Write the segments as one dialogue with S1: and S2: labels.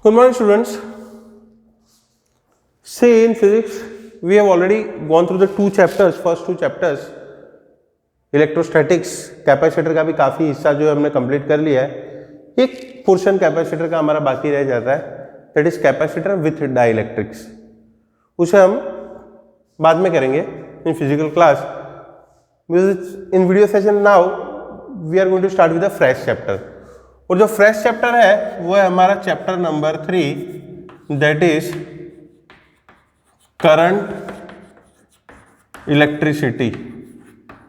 S1: Good morning, students. Say in physics, we have already gone through the first two chapters. Electrostatics, capacitor का भी काफ़ी हिस्सा जो है हमने कंप्लीट कर लिया है. एक पोर्शन कैपेसिटर का हमारा बाकी रह जाता है, that is capacitor with dielectrics. उसे हम बाद में करेंगे in physical class. In video session now we are going to start with the fresh chapter. और जो फ्रेश चैप्टर है वो है हमारा chapter number 3, that is current electricity.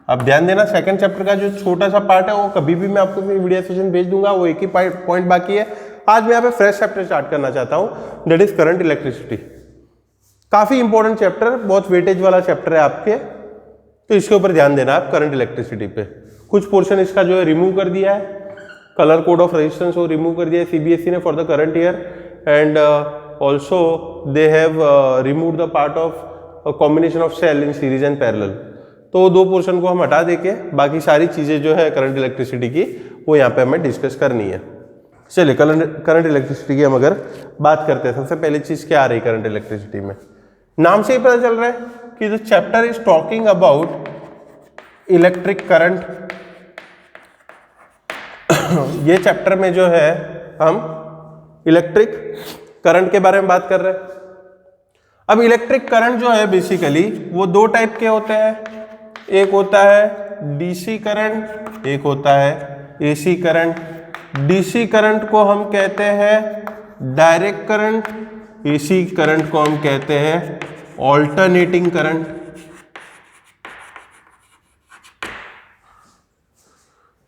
S1: अब ध्यान देना, सेकंड चैप्टर का जो छोटा सा पार्ट है वो कभी भी मैं आपको वीडियो सेशन भेज दूंगा, वो एक ही पॉइंट बाकी है. आज मैं यहाँ पे फ्रेश चैप्टर स्टार्ट करना चाहता हूँ, दैट इज करंट इलेक्ट्रिसिटी. काफी इंपॉर्टेंट चैप्टर, बहुत वेटेज वाला चैप्टर है आपके, तो इसके ऊपर ध्यान देना आप करंट इलेक्ट्रिसिटी पे. कुछ पोर्शन इसका जो है रिमूव कर दिया है, कलर कोड ऑफ रेजिस्टेंस वो रिमूव कर दिया है सीबीएसई ने for the current year, and also they have remove the part of combination of cell in series and parallel. तो दो पोर्शन को हम हटा देके बाकी सारी चीजें जो है करंट इलेक्ट्रिसिटी की वो यहाँ पे हमें डिस्कस करनी है. चलिए करंट इलेक्ट्रिसिटी की हम अगर बात करते हैं, सबसे पहली चीज क्या आ रही करंट इलेक्ट्रिसिटी में. नाम से ही पता चल रहा है कि the chapter is talking about electric current. ये चैप्टर में जो है हम इलेक्ट्रिक करंट के बारे में बात कर रहे हैं. अब इलेक्ट्रिक करंट जो है बेसिकली वो दो टाइप के होते हैं. एक होता है डीसी करंट, एक होता है एसी करंट. डीसी करंट को हम कहते हैं डायरेक्ट करंट, एसी करंट को हम कहते हैं ऑल्टरनेटिंग करंट.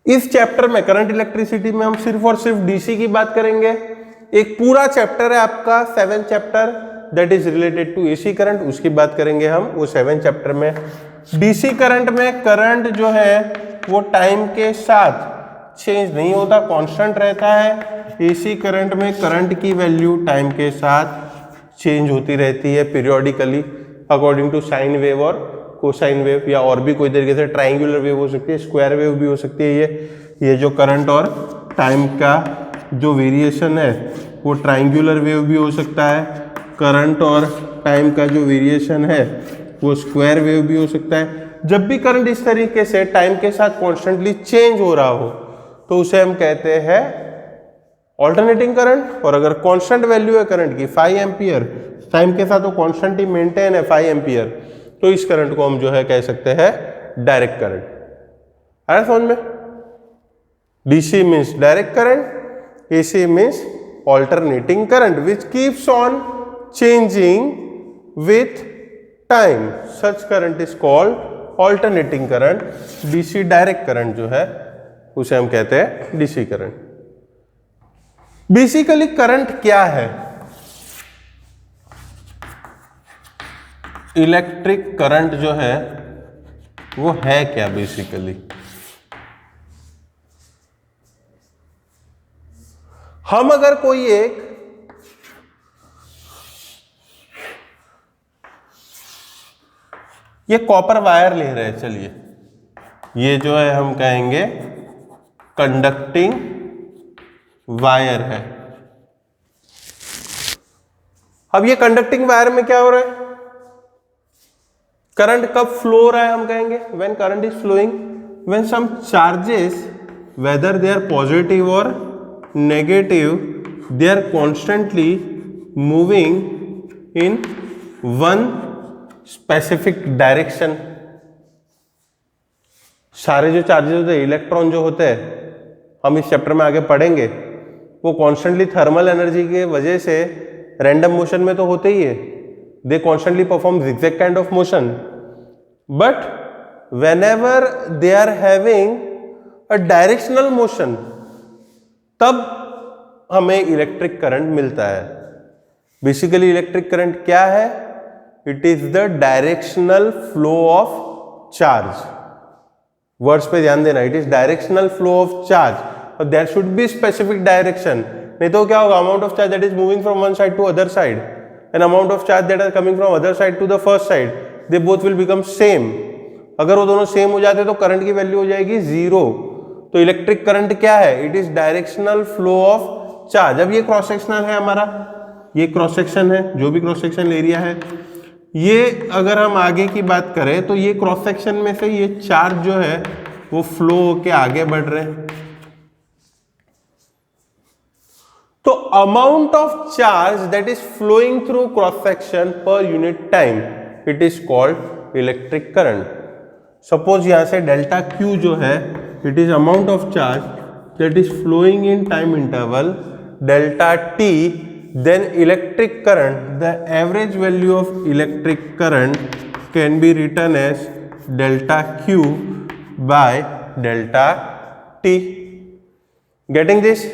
S1: इस चैप्टर में करंट इलेक्ट्रिसिटी में हम सिर्फ और सिर्फ डीसी की बात करेंगे. एक पूरा चैप्टर है आपका 7th chapter, that is related to AC current, उसकी बात करेंगे हम वो 7th चैप्टर में. डीसी करंट में करंट जो है वो टाइम के साथ चेंज नहीं होता, कांस्टेंट रहता है. एसी करंट में करंट की वैल्यू टाइम के साथ चेंज होती रहती है periodically according to sine wave और कोसाइन वेव, या और भी कोई तरीके से ट्राइंगुलर वेव हो सकती है, स्क्वायर वेव भी हो सकती है. ये जो करंट और टाइम का जो वेरिएशन है वो ट्राइंगुलर वेव भी हो सकता है. करंट और टाइम का जो वेरिएशन है वो स्क्वायर वेव भी हो सकता है. जब भी करंट इस तरीके से टाइम के साथ कॉन्स्टेंटली चेंज हो रहा हो तो उसे हम कहते हैं ऑल्टरनेटिंग करंट. और अगर कांस्टेंट वैल्यू है करंट की 5 एम्पियर, टाइम के साथ वो कांस्टेंट ही मेंटेन है 5 एम्पियर, तो इस करंट को हम जो है कह सकते हैं डायरेक्ट करंट. आया समझ में? DC means direct current, AC means alternating current which keeps on changing with time. Such current is called alternating current. DC direct current जो है उसे हम कहते हैं डीसी करंट. बेसिकली करंट क्या है? इलेक्ट्रिक करंट जो है वो है क्या बेसिकली? हम अगर कोई एक ये कॉपर वायर ले रहे हैं, चलिए ये जो है हम कहेंगे कंडक्टिंग वायर है. अब ये कंडक्टिंग वायर में क्या हो रहा है? करंट कब फ्लो हो रहा है? हम कहेंगे when current is flowing, when some charges whether they are positive और negative, they are constantly moving in one specific direction. सारे जो चार्जेस होते हैं, इलेक्ट्रॉन जो होते हैं, हम इस चैप्टर में आगे पढ़ेंगे, वो कॉन्स्टेंटली थर्मल एनर्जी के वजह से रैंडम मोशन में तो होते ही है. They constantly perform zigzag kind of motion, but whenever they are having a directional motion, तब हमें इलेक्ट्रिक करंट मिलता है. बेसिकली इलेक्ट्रिक करंट क्या है? It is the directional flow of charge. Words पे ध्यान देना, it is directional flow of charge, और there should be specific direction. नहीं तो क्या होगा? Amount of charge that is moving from one side to other side and amount of charge that are coming from other side to the first side, they both will become same. अगर वो दोनों same हो जाते तो current की value हो जाएगी 0. तो इलेक्ट्रिक करंट क्या है? It is directional flow of charge. अब ये क्रॉस सेक्शनल है हमारा, ये क्रॉस सेक्शन है, जो भी क्रॉस सेक्शन एरिया है ये, अगर हम आगे की बात करें तो ये क्रॉस सेक्शन में से ये चार्ज जो है वो फ्लो होके आगे बढ़ रहे हैं। तो amount of charge that is flowing through cross section per unit time, it is called electric current. Suppose यहां से डेल्टा क्यू जो है it is amount of charge that is flowing in time interval delta T, then electric current, the average value of electric current can be written as delta q by delta t. Getting this?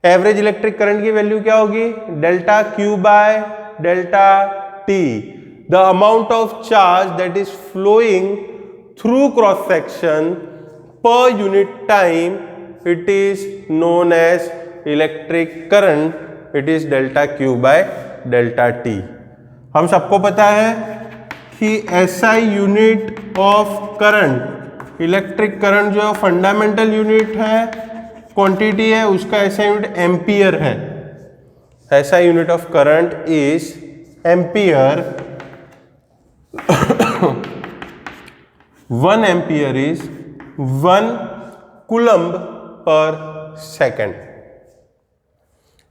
S1: Average electric current की value क्या होगी? Delta Q by delta T. The amount of charge that is flowing through cross section per unit time, it is known as electric current, it is delta Q by delta T. हम सबको पता है कि SI unit of current, electric current जो fundamental unit है, quantity है, उसका SI unit ampere है। SI unit of current is ampere. 1 ampere is 1 coulomb पर second.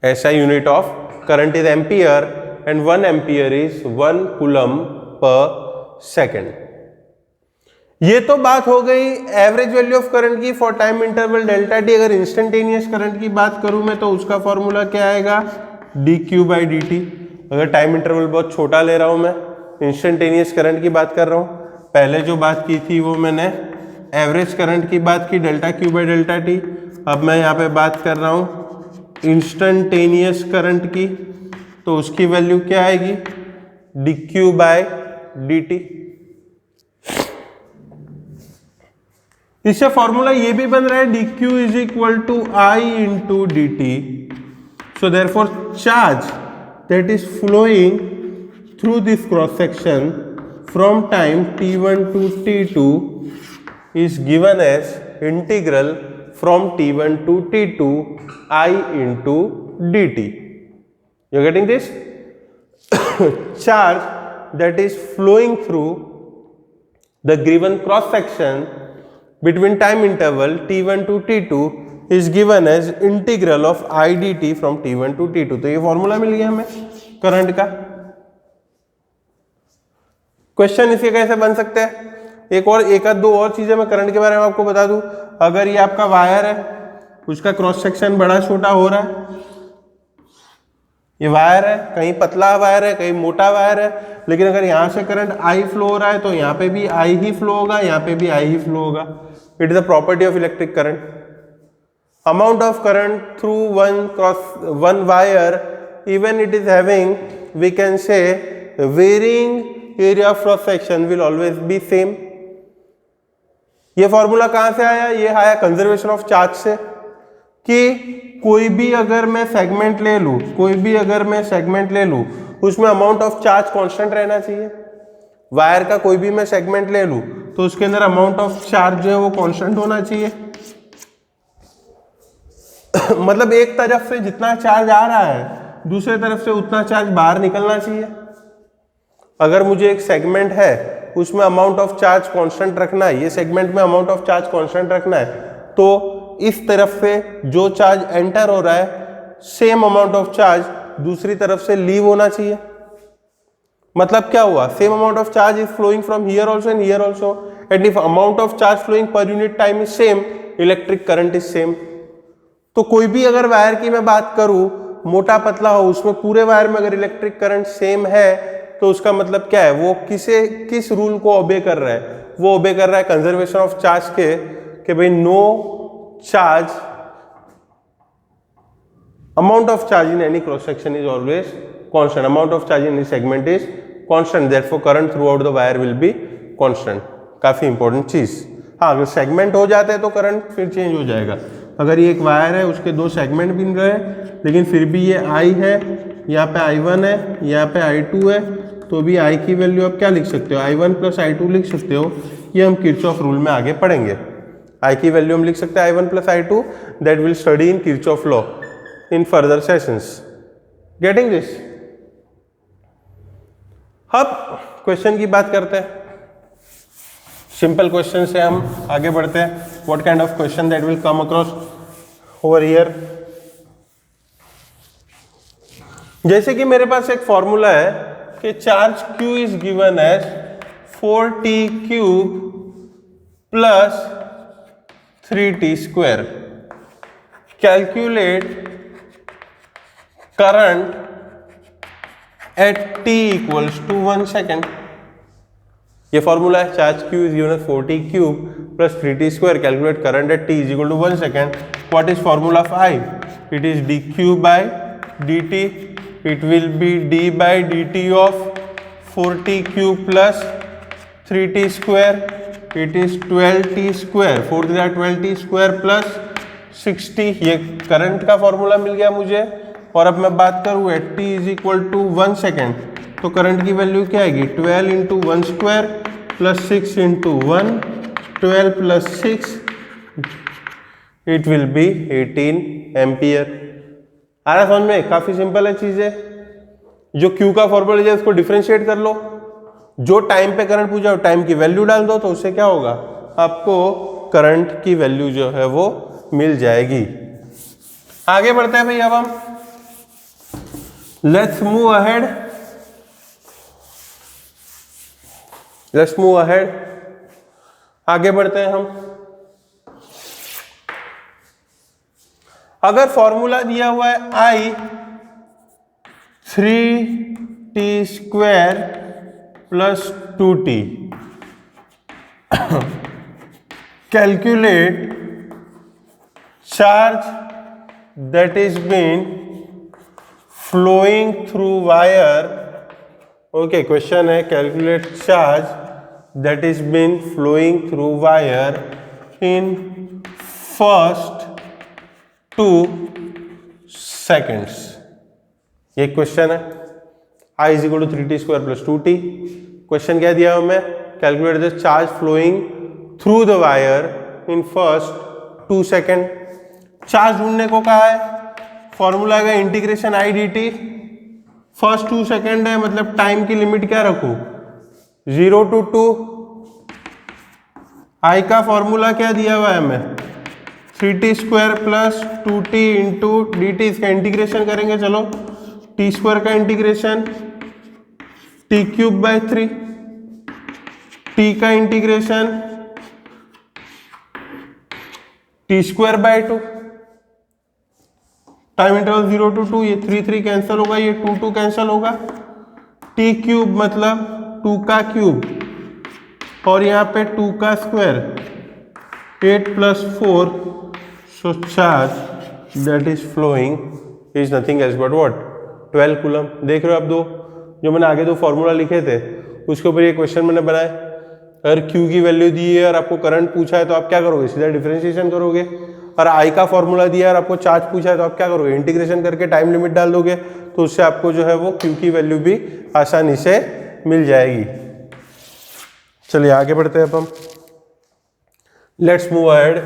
S1: SI unit of current is ampere and 1 ampere is 1 coulomb per second. ये तो बात हो गई एवरेज वैल्यू ऑफ करंट की for time interval delta T. अगर instantaneous current की बात करूं मैं तो उसका फॉर्मूला क्या आएगा? dq by dt। अगर टाइम इंटरवल बहुत छोटा ले रहा हूं, मैं इंस्टेंटेनियस करंट की बात कर रहा हूं। पहले जो बात की थी वो मैंने एवरेज करंट की बात की, delta Q by delta T. अब मैं यहाँ पे बात कर रहा हूँ इंस्टेंटेनियस करंट की, तो उसकी वैल्यू क्या आएगी? dq by dt। इससे फॉर्मूला ये भी बन रहा है dq is equal to i into D T. So therefore charge that is flowing through this cross section from time t1 to t2 is given as integral from t1 to t2 I into dt. You getting this? Charge that is flowing through the given cross section between time interval t1 to t2 is given as integral of I dt from t1 to t2. तो ये formula मिल गया हमें current का। Question इसके कैसे बन सकते हैं? एक आध दो और चीजें मैं करंट के बारे में आपको बता दूं। अगर ये आपका वायर है, उसका क्रॉस सेक्शन बड़ा छोटा हो रहा है, ये वायर है, कहीं पतला वायर है, कहीं मोटा वायर है, लेकिन अगर यहां से करंट आई फ्लो हो रहा है तो यहाँ पे भी आई ही फ्लो होगा, यहाँ पे भी आई ही फ्लो होगा। It is the property of electric current. Amount of current through one wire, even it is having, we can say varying area of cross section will always be same. ये formula कहां से आया? ये आया conservation of charge से, कि कोई भी अगर मैं सेगमेंट ले लूं, उसमें अमाउंट ऑफ चार्ज कांस्टेंट रहना चाहिए। वायर का कोई भी मैं सेगमेंट ले लूं तो उसके अंदर अमाउंट ऑफ चार्ज जो है वो कांस्टेंट होना चाहिए। मतलब एक तरफ से जितना चार्ज आ रहा है दूसरे तरफ से उतना चार्ज बाहर निकलना चाहिए। अगर मुझे एक सेगमेंट है उसमें अमाउंट ऑफ चार्ज कांस्टेंट रखना है, ये सेगमेंट में अमाउंट ऑफ चार्ज कांस्टेंट रखना है, तो इस तरफ से जो चार्ज एंटर हो रहा है सेम अमाउंट ऑफ चार्ज दूसरी तरफ से लीव होना चाहिए। मतलब क्या हुआ? Same amount of charge is flowing from here also and here also, and if amount of charge flowing per unit time is same, electric current is same. तो कोई भी अगर वायर की मैं बात करूं, मोटा पतला हो, उसमें पूरे वायर में अगर इलेक्ट्रिक करंट सेम है तो उसका मतलब क्या है? वो किस रूल को ओबे कर रहा है? वो ओबे कर रहा है कंजर्वेशन ऑफ चार्ज के, कि भाई no charge, amount of charge in any cross section is always constant, amount of charge in any segment is constant, therefore current throughout the wire will be constant। काफी important चीज। हाँ, अगर segment हो जाते हैं तो करंट फिर change हो जाएगा। अगर ये एक वायर है, उसके दो सेगमेंट बन रहे हैं, लेकिन फिर भी ये I है, यहाँ पे I1 है, यहाँ पे I2 है, तो भी I की वैल्यू आप क्या लिख सकते हो? I1 प्लस I2 लिख सकते हो। ये हम किरचॉफ रूल में आगे पढ़ेंगे। I की वैल्यू हम लिख सकते हैं I1 plus I2, that will study in Kirchhoff law. in further sessions. Getting this? अब क्वेश्चन की बात करते हैं. सिंपल क्वेश्चन से हम आगे बढ़ते हैं. What kind of question that will come across over here? जैसे कि मेरे पास एक फॉर्मूला है कि charge Q is given as 4t cube plus 3t square. Calculate current at t equals to 1 second. ये फॉर्मूला है. Charge Q is given as 4t cube plus 3t square. Calculate current at t is equal to 1 second. What is formula of I? It is dq by dt. It will be d by dt of 4t cube plus 3t square. It is 12t square. 4 3 12t square plus 60. ये current का formula मिल गया मुझे. और अब मैं बात करूँ at t is equal to 1 second, तो करंट की वैल्यू क्या आएगी? 12 into 1 square plus 6 into 1, 12 plus 6, it will be 18 ampere. आ रहा समझ में? काफी सिंपल है चीजें. जो Q का फॉर्मूला है उसको डिफरेंशिएट कर लो. जो टाइम पे करंट पूछा टाइम की वैल्यू डाल दो, तो उससे क्या होगा? आपको करंट की वैल्यू जो है वो मिल जाएगी. आगे बढ़ते हैं भाई. अब हम लेट्स मूव अहेड. आगे बढ़ते हैं हम. अगर फॉर्मूला दिया हुआ है I 3t square plus 2t, calculate charge that is been flowing through wire. Okay, question है calculate charge that is been flowing through wire in first 2 seconds. ये क्वेश्चन है. I is equal to 3t square plus 2t. Question क्या दिया हमें? Calculate the charge flowing through the wire in first 2 second. Charge ढूंढने को कहा है. Formula का integration I D T. First 2 second है, मतलब टाइम की लिमिट क्या रखूं? 0 to 2. आई का फॉर्मूला क्या दिया हुआ है हमें? 3t square plus 2t into D T. इसका इंटीग्रेशन करेंगे. चलो, टी स्क्वायर का integration t cube by 3, t का integration t square by 2. Time interval 0 to 2. ये 3 3 कैंसिल होगा, ये 2 2 कैंसिल होगा. t क्यूब मतलब 2 का क्यूब, और यहाँ पे 2 का square, 8 plus 4. So charge that is following is nothing else but what? 12 coulomb. देख रहे हो आप? दो जो मैंने आगे 2 फॉर्मूला लिखे थे उसके ऊपर ये क्वेश्चन मैंने बनाया. अगर Q की वैल्यू दी है और आपको करंट पूछा है तो आप क्या करोगे? सीधा डिफरेंशिएशन करोगे. और I का फॉर्मूला दिया है और आपको चार्ज पूछा है तो आप क्या करोगे? इंटीग्रेशन करके टाइम लिमिट डाल दोगे, तो उससे आपको जो है वो Q की वैल्यू भी आसानी से मिल जाएगी. चलिए आगे बढ़ते हैं अब हम. Let's move ahead.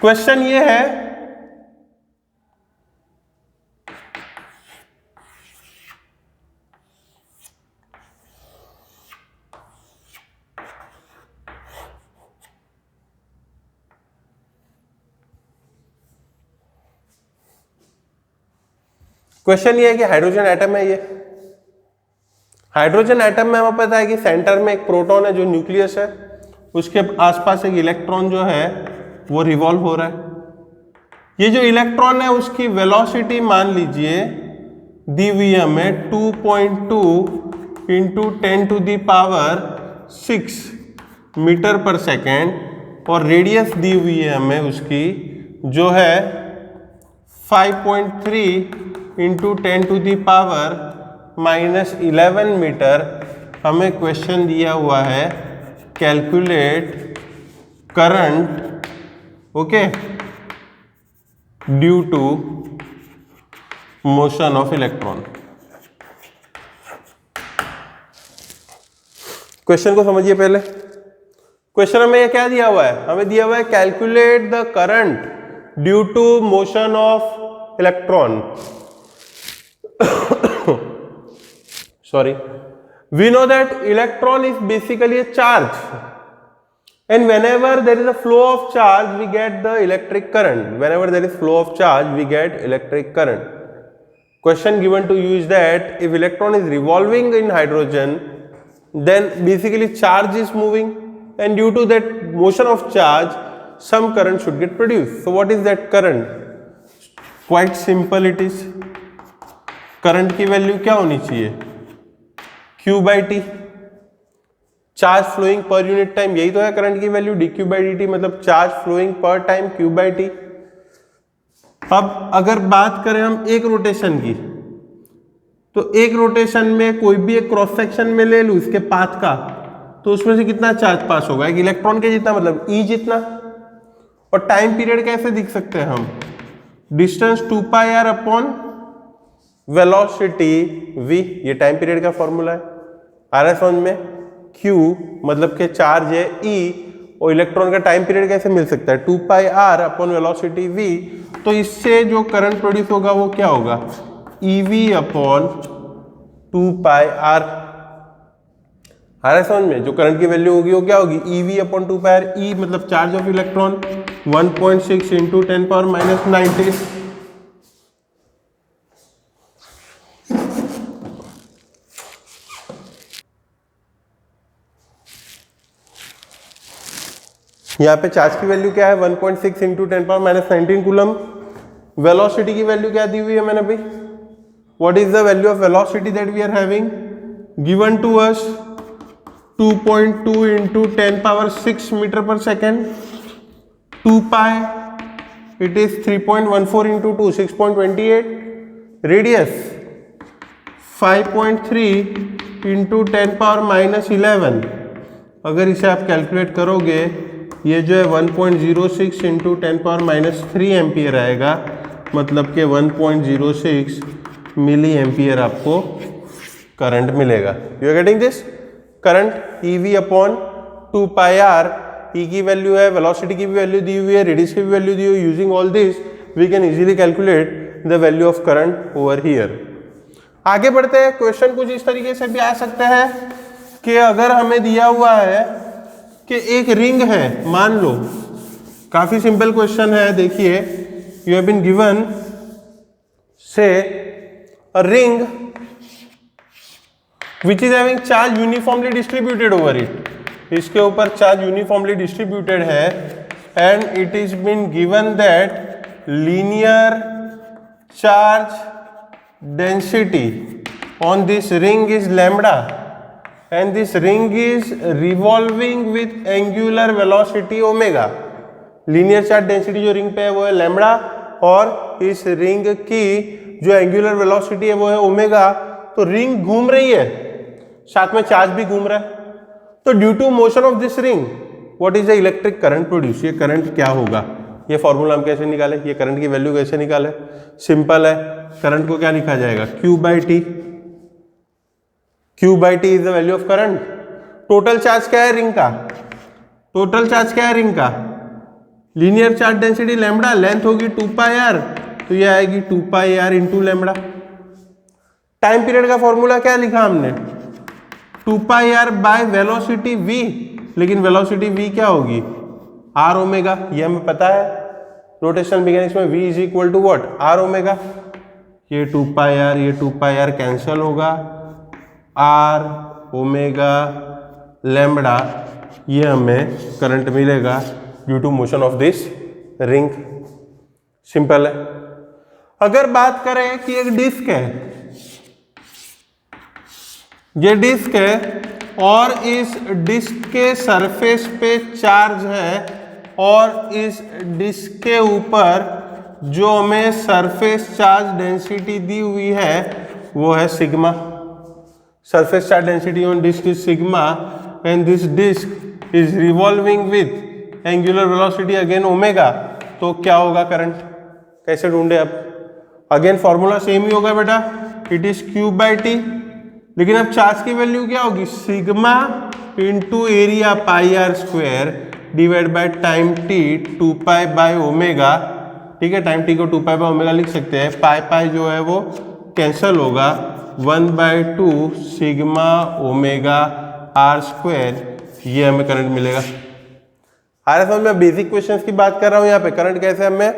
S1: क्वेश्चन ये है, क्वेश्चन ये है कि हाइड्रोजन एटम है. ये हाइड्रोजन एटम में हमें पता है कि सेंटर में एक प्रोटॉन है जो न्यूक्लियस है, उसके आसपास एक इलेक्ट्रॉन जो है वो रिवॉल्व हो रहा है. ये जो इलेक्ट्रॉन है उसकी वेलोसिटी मान लीजिए दी हुई है हमें 2.2 into 10 to the power 6 metre per second, और रेडियस दी हुई है हमें उसकी जो है 5.3 into 10 to the power -11 metre. हमें क्वेश्चन दिया हुआ है calculate current, okay, due to motion of electron. Question को समझिए पहले. क्वेश्चन में ये क्या दिया हुआ है, हमें दिया हुआ है calculate the current due to motion of electron. Sorry, we know that electron is basically a charge, and whenever there is a flow of charge we get the electric current. Whenever there is flow of charge we get electric current. Question given to you is that if electron is revolving in hydrogen, then basically charge is moving, and due to that motion of charge some current should get produced. So what is that current? Quite simple it is. Current की value क्या होनी चाहिए, Q by T, charge flowing per unit time, यही तो है current की value, dQ by dt मतलब charge flowing per time Q by T. अब अगर बात करें हम एक रोटेशन की, तो एक रोटेशन में कोई भी एक क्रॉस सेक्शन में ले लूं इसके पाथ का, तो उसमें से कितना चार्ज पास होगा, एक इलेक्ट्रॉन के जितना मतलब E जितना. और टाइम पीरियड कैसे दिख सकते हैं हम, distance 2 pi R upon velocity v, ये टाइम पीरियड का फॉर्मूला है. आ रहा है समझ में. Q मतलब के चार्ज है E, और इलेक्ट्रॉन का टाइम पीरियड कैसे मिल सकता है, 2 pi R upon velocity v. तो इससे जो करंट प्रोड्यूस होगा वो क्या होगा, EV अपॉन 2 पाई आर. आ रहा है समझ में. जो करंट की वैल्यू होगी वो क्या होगी, EV upon 2 pi R. E मतलब charge of electron 1.6 into 10 power minus 19. यहाँ पे चार्ज की वैल्यू क्या है, 1.6 into 10 power minus 19 coulomb. Velocity की वैल्यू क्या दी हुई है मैंने भाई, what is the value of velocity that we are having, given to us 2.2 into 10 power 6 metre per second. 2 pi it is 3.14 into 2 6.28. Radius 5.3 into 10 power minus 11. अगर इसे आप कैलकुलेट करोगे ये जो है 1.06 इंटू 10 पावर माइनस 3 एम्पियर आएगा, मतलब कि 1.06 मिली एम्पियर आपको करंट मिलेगा. You are getting this. Current EV upon 2 pi R, E की वैल्यू है, वेलोसिटी की भी वैल्यू दी हुई है, रेडियस की भी वैल्यू दी हुई है. Using all this we can easily calculate the value of current over here. आगे बढ़ते हैं. क्वेश्चन कुछ इस तरीके से भी आ सकते हैं कि अगर हमें दिया हुआ है कि एक रिंग है, मान लो, काफी सिंपल क्वेश्चन है. देखिए, you have been given say a ring which is having charge uniformly distributed over it. इसके ऊपर चार्ज यूनिफॉर्मली डिस्ट्रीब्यूटेड है, and it is been given that linear charge density on this ring is lambda, and this ring is revolving with angular velocity omega. Linear charge density जो ring पे है वो है lambda, और इस ring की जो एंगुलर वेलोसिटी है वो है ओमेगा. तो रिंग घूम रही है, साथ में चार्ज भी घूम रहा है. तो due to motion of this ring what is the electric current produce, ये करंट क्या होगा, ये फॉर्मूला हम कैसे निकाले, ये करंट की वैल्यू कैसे निकाले. सिंपल है. करंट को क्या लिखा जाएगा, Q by T. Q by T is the value of current. Total charge क्या है रिंग का, टोटल चार्ज क्या है रिंग का, linear charge density lambda, length होगी 2 पाई आर, तो ये आएगी 2 pi R into lambda. Time period का फॉर्मूला क्या लिखा हमने, 2 pi R by velocity v, लेकिन वेलोसिटी v क्या होगी, आर ओमेगा, ये हमें पता है. रोटेशन मैकेनिक्स में v is equal to what, R omega. ये 2 पाई आर, ये 2 पाई आर कैंसल होगा, आर ओमेगा लैम्बडा, ये हमें करंट मिलेगा due to motion of this ring. Simple है. अगर बात करें कि एक डिस्क है, ये डिस्क है और इस डिस्क के सरफेस पे चार्ज है, और इस डिस्क के ऊपर जो हमें सरफेस चार्ज डेंसिटी दी हुई है वो है sigma. surface charge density on disk is sigma, and this disk is revolving with angular velocity again omega. तो क्या होगा करंट, कैसे ढूंढे अब, अगेन फॉर्मूला सेम ही होगा बेटा, it is Q by T. लेकिन अब चार्ज की वैल्यू क्या होगी, sigma into area pi R square divide by time T 2 pi by omega. ठीक है, टाइम टी को 2 पाई बाय ओमेगा लिख सकते हैं। पाई पाई जो है वो कैंसल होगा, 1/2 सिग्मा ओमेगा आर स्क्वायर, ये हमें करंट मिलेगा। आ रहा समझ में? बेसिक क्वेश्चंस की बात कर रहा हूं यहाँ पे, करंट कैसे हमें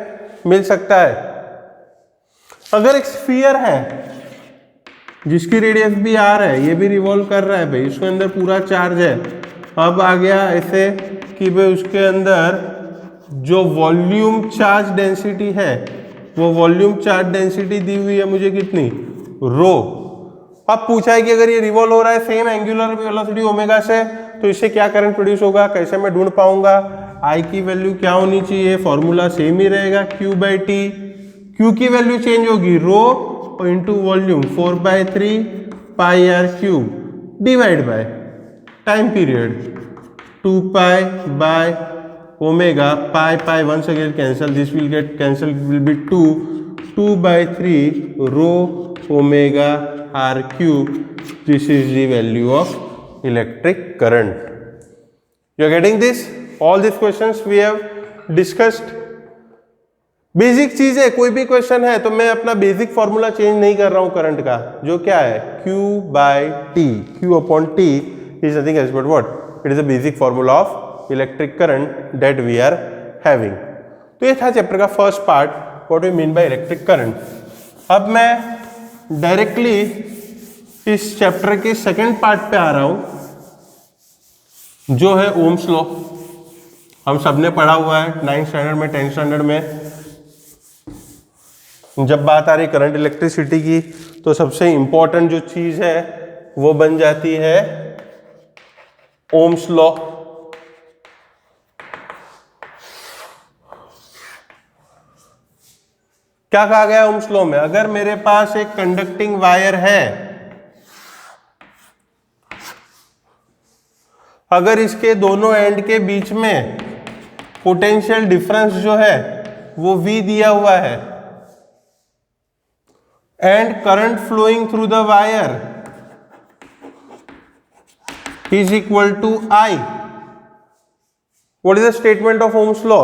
S1: मिल सकता है। अगर एक स्फीयर है जिसकी रेडियस भी आर है, ये भी रिवॉल्व कर रहा है भाई, उसके अंदर पूरा चार्ज है। अब आ गया ऐसे कि भाई उसके अंदर जो वॉल्यूम चार्ज डेंसिटी है, वो वॉल्यूम चार्ज डेंसिटी दी हुई है मुझे कितनी, रो। अब पूछा है कि अगर ये रिवॉल्व हो रहा है सेम एंगुलर वेलोसिटी ओमेगा से, तो इससे क्या करंट प्रोड्यूस होगा, कैसे मैं ढूंढ पाऊंगा। आई की वैल्यू क्या होनी चाहिए, फॉर्मूला सेम ही रहेगा, Q/T। Q की वैल्यू चेंज होगी, rho into volume 4/3 pi R cube divide by time period 2 pi by omega, pi pi once again cancel, this will get cancelled, will be 2/3 row omega r cube. This is the value of electric current. You are getting this? All these questions we have discussed. Basic चीज है, कोई भी question है तो मैं अपना basic formula change नहीं कर रहा हूं करंट का, जो क्या है Q/T, Q/T is nothing else but what? It is a basic formula of electric current that we are having. तो ये था चैप्टर का first part, what we mean by electric current. अब मैं डायरेक्टली इस चैप्टर के सेकंड पार्ट पे आ रहा हूं, जो है ओम्स लॉ। हम सबने पढ़ा हुआ है 9th स्टैंडर्ड में, 10th स्टैंडर्ड में। जब बात आ रही करंट इलेक्ट्रिसिटी की, तो सबसे इंपॉर्टेंट जो चीज है वो बन जाती है ओम्स लॉ। क्या कहा गया ओम्स लॉ में, अगर मेरे पास एक कंडक्टिंग वायर है, अगर इसके दोनों एंड के बीच में पोटेंशियल डिफरेंस जो है वो V दिया हुआ है, and current flowing through the wire is equal to I, what is the statement of Ohm's law?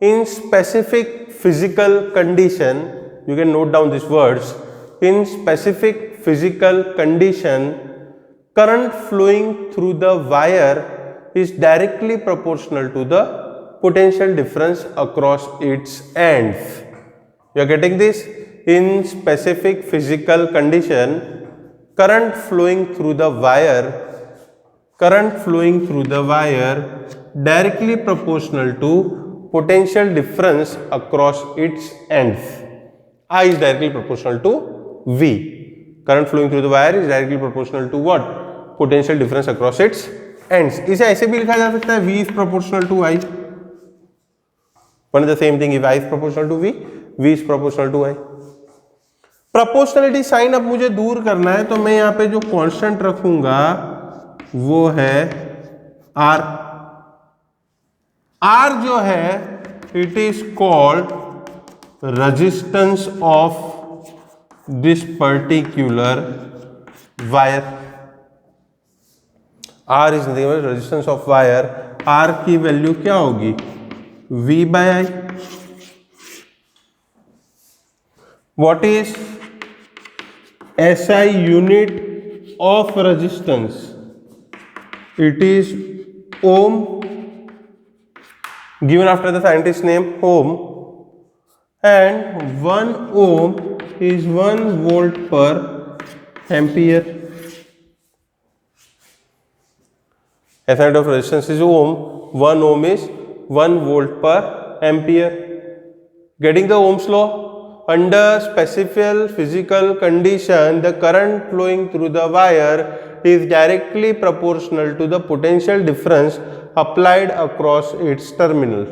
S1: In specific physical condition, you can note down these words, in specific physical condition, current flowing through the wire is directly proportional to the potential difference across its ends. You are getting this? In specific physical condition, current flowing through the wire directly proportional to potential difference across its ends. I is directly proportional to V. Current flowing through the wire is directly proportional to what? Potential difference across its ends. इसे ऐसे भी लिखा जा सकता है, V is proportional to I. One is the same thing. If I is proportional to V, V is proportional to I. Proportionality sign अब मुझे दूर करना है, तो मैं यहाँ पे जो कांस्टेंट रखूंगा वो है R. R जो है it is called resistance of this particular wire. R is nothing but resistance of wire. R की वैल्यू क्या होगी, V/I। What is SI unit of resistance? It is ohm, given after the scientist name Ohm, and 1 ohm is 1 volt per ampere. SI unit of resistance is ohm, 1 ohm is 1 volt per ampere. Getting the Ohm's law? Under specific physical condition, the current flowing through the wire is directly proportional to the potential difference applied across its terminal.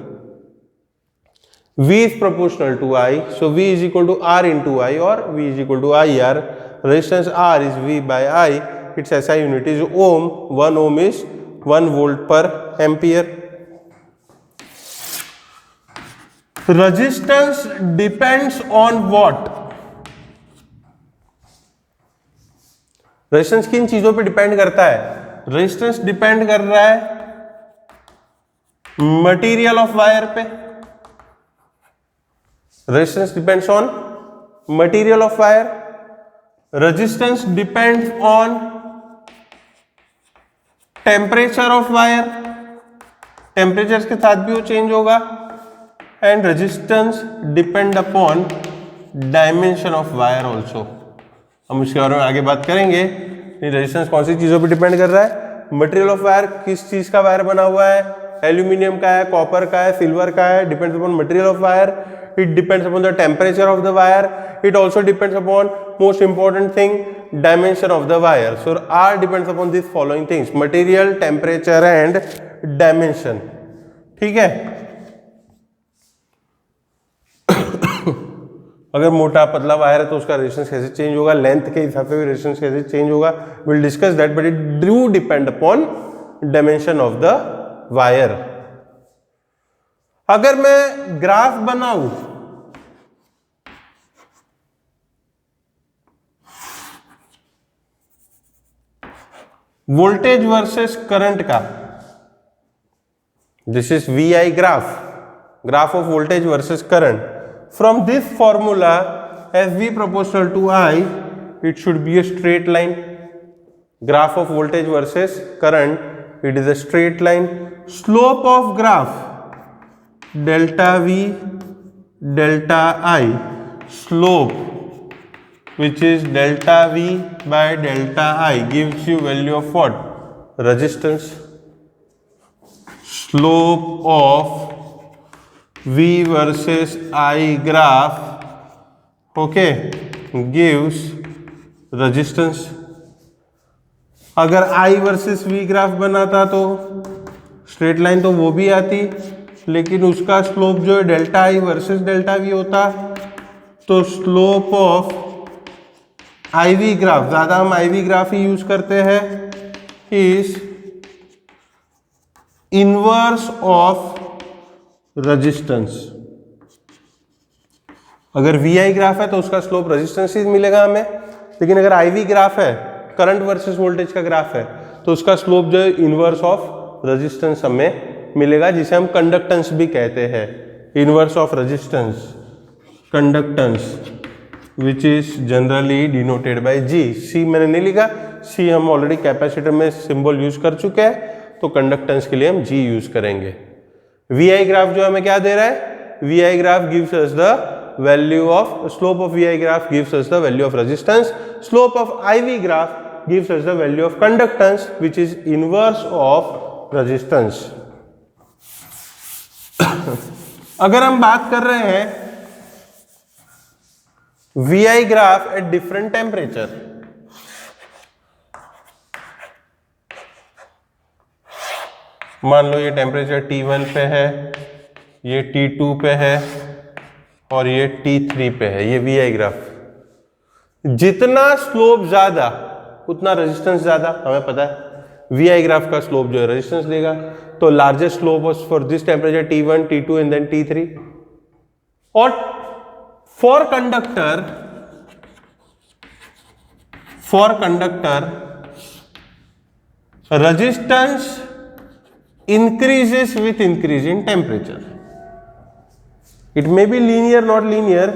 S1: V is proportional to I, so V is equal to R into I, or V is equal to IR. Resistance R is V/I. Its SI unit is ohm. 1 ohm is 1 volt per ampere. Resistance depends on what? Resistance किन चीजों पे depend करता है? Resistance depend कर रहा है material of wire पे, resistance depends on material of wire, resistance depends on temperature of wire, temperature के साथ भी वो चेंज होगा, and resistance depend upon dimension of wire also. हम उसके बारे में आगे बात करेंगे। रेजिस्टेंस कौन सी चीजों पे डिपेंड कर रहा है, मटेरियल ऑफ वायर, किस चीज का वायर बना हुआ है, एल्यूमिनियम का है, कॉपर का है, सिल्वर का है, depends upon material of wire, it depends upon the temperature of the wire, it also depends upon most important thing dimension of the wire. So R depends upon these following things: material, temperature and dimension. ठीक है। अगर मोटा पतला wire है तो उसका resistance कैसे change होगा, लेंथ के हिसाब से भी रेजिस्टेंस कैसे चेंज होगा, will discuss that, but it do depend upon dimension of the wire. अगर मैं ग्राफ बनाऊं वोल्टेज वर्सेस करंट का, this is VI graph, graph of voltage versus current, from this formula as V proportional to I, it should be a straight line. Graph of voltage versus current, it is a straight line. Slope of graph delta V delta I, slope which is delta V by delta I gives you value of what? Resistance. Slope of V versus I graph, okay, gives resistance. अगर I versus V graph बनाता तो straight line तो वो भी आती, लेकिन उसका slope जो है delta I versus delta V होता, तो स्लोप ऑफ IV ग्राफ, ज्यादा हम IV ग्राफ ही यूज करते हैं, इज इनवर्स ऑफ रेजिस्टेंस। अगर VI ग्राफ है तो उसका स्लोप रेजिस्टेंस ही मिलेगा हमें, लेकिन अगर IV ग्राफ है, करंट वर्सेस वोल्टेज का ग्राफ है, तो उसका स्लोप जो है इनवर्स ऑफ रेजिस्टेंस हमें मिलेगा, जिसे हम कंडक्टेंस भी कहते हैं। Inverse of resistance, conductance, which is generally denoted by G. C मैंने नहीं लिखा, C हम ऑलरेडी कैपेसिटर में सिंबल यूज कर चुके हैं, तो कंडक्टेंस के लिए हम G यूज करेंगे। VI ग्राफ जो हमें क्या दे रहा है, VI graph gives us the value of, slope of VI graph gives us the value of resistance, slope of IV graph gives us the value of conductance which is inverse of resistance. अगर हम बात कर रहे हैं VI graph at different temperature, मान लो ये temperature T1 पे है, ये T2 पे है और ये T3 पे है, ये VI ग्राफ। जितना स्लोप ज्यादा उतना रेजिस्टेंस ज्यादा, हमें पता है VI ग्राफ का स्लोप जो है रेजिस्टेंस देगा, तो largest slope for this temperature T1, T2 and then T3। और For conductor, resistance increases with increase in temperature. It may be linear, not linear,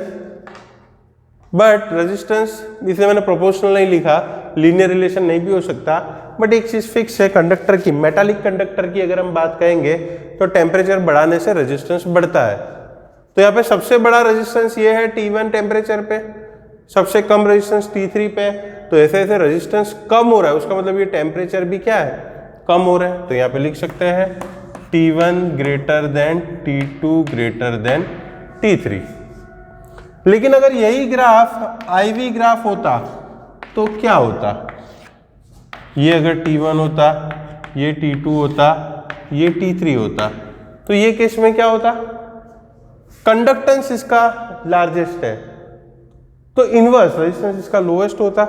S1: but resistance, इसे मैंने proportional नहीं लिखा, linear relation नहीं भी हो सकता, but एक चीज फिक्स है कंडक्टर की, मेटालिक कंडक्टर की अगर हम बात करेंगे तो टेम्परेचर बढ़ाने से रेजिस्टेंस बढ़ता है। तो यहाँ पे सबसे बड़ा रेजिस्टेंस ये है T1 टेम्परेचर पे, सबसे कम रेजिस्टेंस T3 पे, तो ऐसे ऐसे रेजिस्टेंस कम हो रहा है, उसका मतलब ये टेम्परेचर भी क्या है, कम हो रहा है। तो यहाँ पे लिख सकते हैं T1 greater than T2 greater than T3। लेकिन अगर यही ग्राफ IV ग्राफ होता तो क्या होता, ये अगर T1 होता, ये T2 होता, ये T3 होता, तो ये केस में क्या होता, कंडक्टेंस इसका लार्जेस्ट है तो इनवर्स रेजिस्टेंस इसका लोएस्ट होता,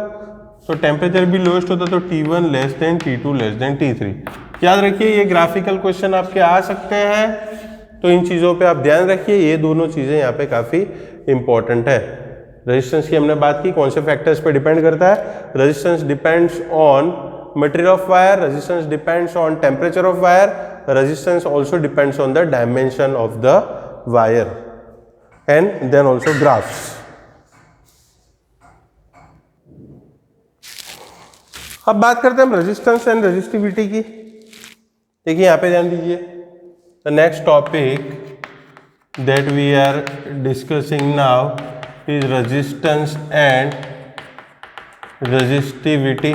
S1: तो टेम्परेचर भी लोएस्ट होता, तो T1 less than T2 less than T3। याद रखिए ये ग्राफिकल क्वेश्चन आपके आ सकते हैं, तो इन चीज़ों पे आप ध्यान रखिए, ये दोनों चीज़ें यहाँ पे काफ़ी इंपॉर्टेंट है। रेजिस्टेंस की हमने बात की, कौन से फैक्टर्स पे डिपेंड करता है, resistance depends on material of wire, resistance depends on temperature of wire, resistance also depends on the dimension of the wire, and then also graphs. अब बात करते हैं हम रेजिस्टेंस एंड रेजिस्टिविटी की। देखिए यहाँ पे ध्यान दीजिए, the next topic that we are discussing now is resistance and resistivity.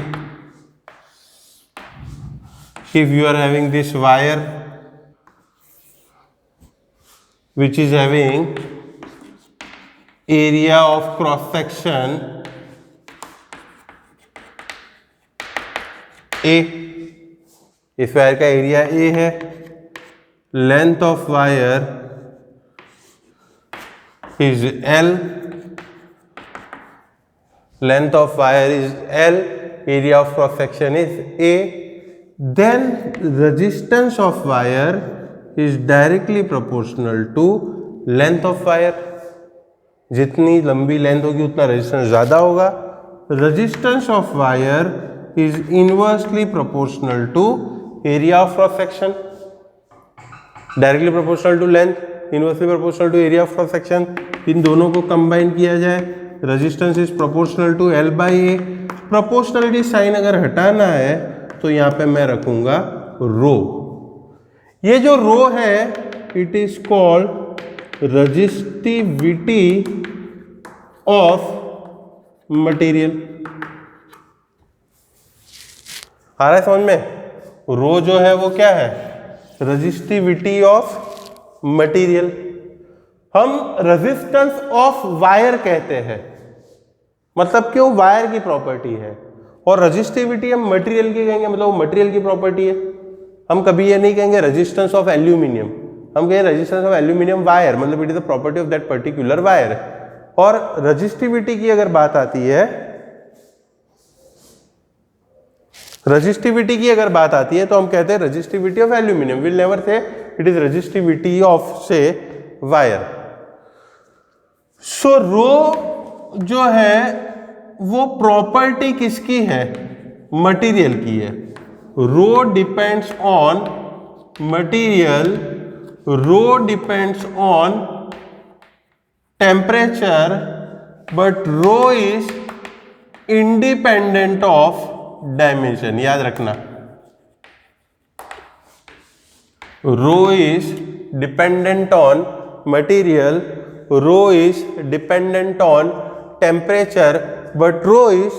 S1: If you are having this wire which is having area of cross section A, इस वायर का एरिया A है, length of wire is L, length of wire is L, area of cross section is A, then resistance of wire is directly proportional to length of wire. जितनी लंबी length होगी उतना resistance ज़्यादा होगा. Resistance of wire is inversely proportional to area of cross section. Directly proportional to length, inversely proportional to area of cross section. इन दोनों को combine किया जाए, resistance is proportional to L by A. Proportionality sign अगर हटाना है तो यहाँ पे मैं रखूंगा रो. ये जो रो है it is called resistivity of material. आ रहा है समझ में? रो जो है वो क्या है? Resistivity of material. हम रेजिस्टेंस ऑफ वायर कहते हैं, मतलब क्यों? वायर की प्रॉपर्टी है. और रेजिस्टिविटी हम मटेरियल की कहेंगे, मतलब वो मटेरियल की प्रॉपर्टी है. हम कभी ये नहीं कहेंगे रेजिस्टेंस ऑफ एल्यूमिनियम, हम कहेंगे रेजिस्टेंस ऑफ एल्यूमिनियम वायर, मतलब it is the property of that particular wire. और रेजिस्टिविटी की अगर बात आती है, रेजिस्टिविटी की अगर बात आती है तो हम कहते हैं resistivity of aluminium. Will never say it is resistivity of say wire. So rho जो है वो प्रॉपर्टी किसकी है? मटेरियल की है. Rho depends on material, rho depends on temperature, but rho is independent of dimension. याद रखना, rho is dependent on material, rho is dependent on temperature, but rho is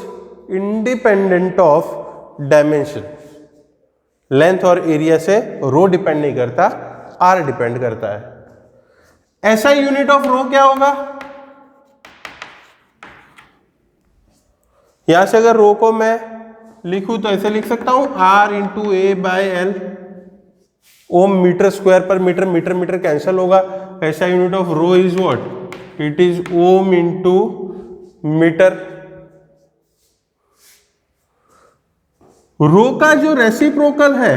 S1: independent of dimension. Length और area से रो depend नहीं करता, are depend करता है. ऐसा unit of रो क्या होगा? यहां से अगर रो को मैं लिखूं तो ऐसे लिख सकता हूं, R into A by L. Ohm metre square per metre, metre metre cancel होगा. SI unit of rho is what? It is ohm into metre. Rho का जो रेसिप्रोकल है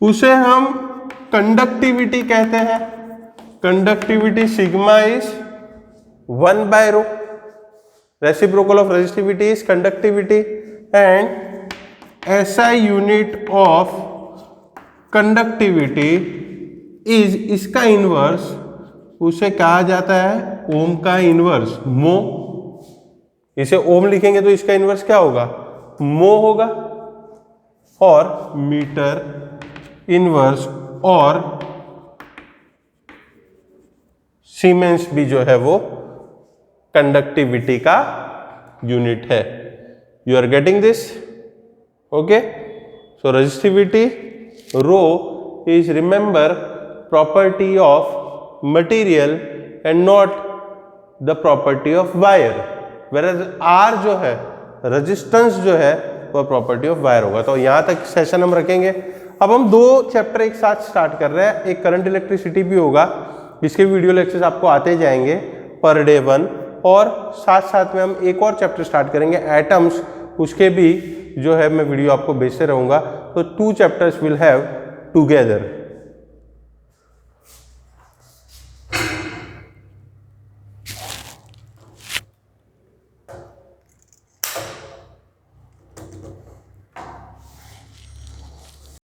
S1: उसे हम कंडक्टिविटी कहते हैं. Conductivity sigma is 1 by rho. Reciprocal of resistivity is conductivity. And SI unit of conductivity is, इसका inverse उसे कहा जाता है ओम का इनवर्स, मो. इसे ओम लिखेंगे तो इसका इनवर्स क्या होगा? मो होगा. और मीटर इनवर्स और सीमेंस भी जो है वो कंडक्टिविटी का यूनिट है. You are getting this? Okay. So resistivity rho is remember property of material and not the property of wire, whereas R जो है resistance जो है वो property of wire होगा. तो यहाँ तक सेशन हम रखेंगे. अब हम 2 चैप्टर एक साथ स्टार्ट कर रहे हैं. एक करंट इलेक्ट्रिसिटी भी होगा, जिसके वीडियो लेक्चर्स आपको आते जाएंगे पर डे 1, और साथ साथ में हम एक और चैप्टर स्टार्ट करेंगे एटम्स. उसके भी जो है मैं वीडियो आपको भेजते रहूँगा. तो 2 चैप्टर्स विल हैव together.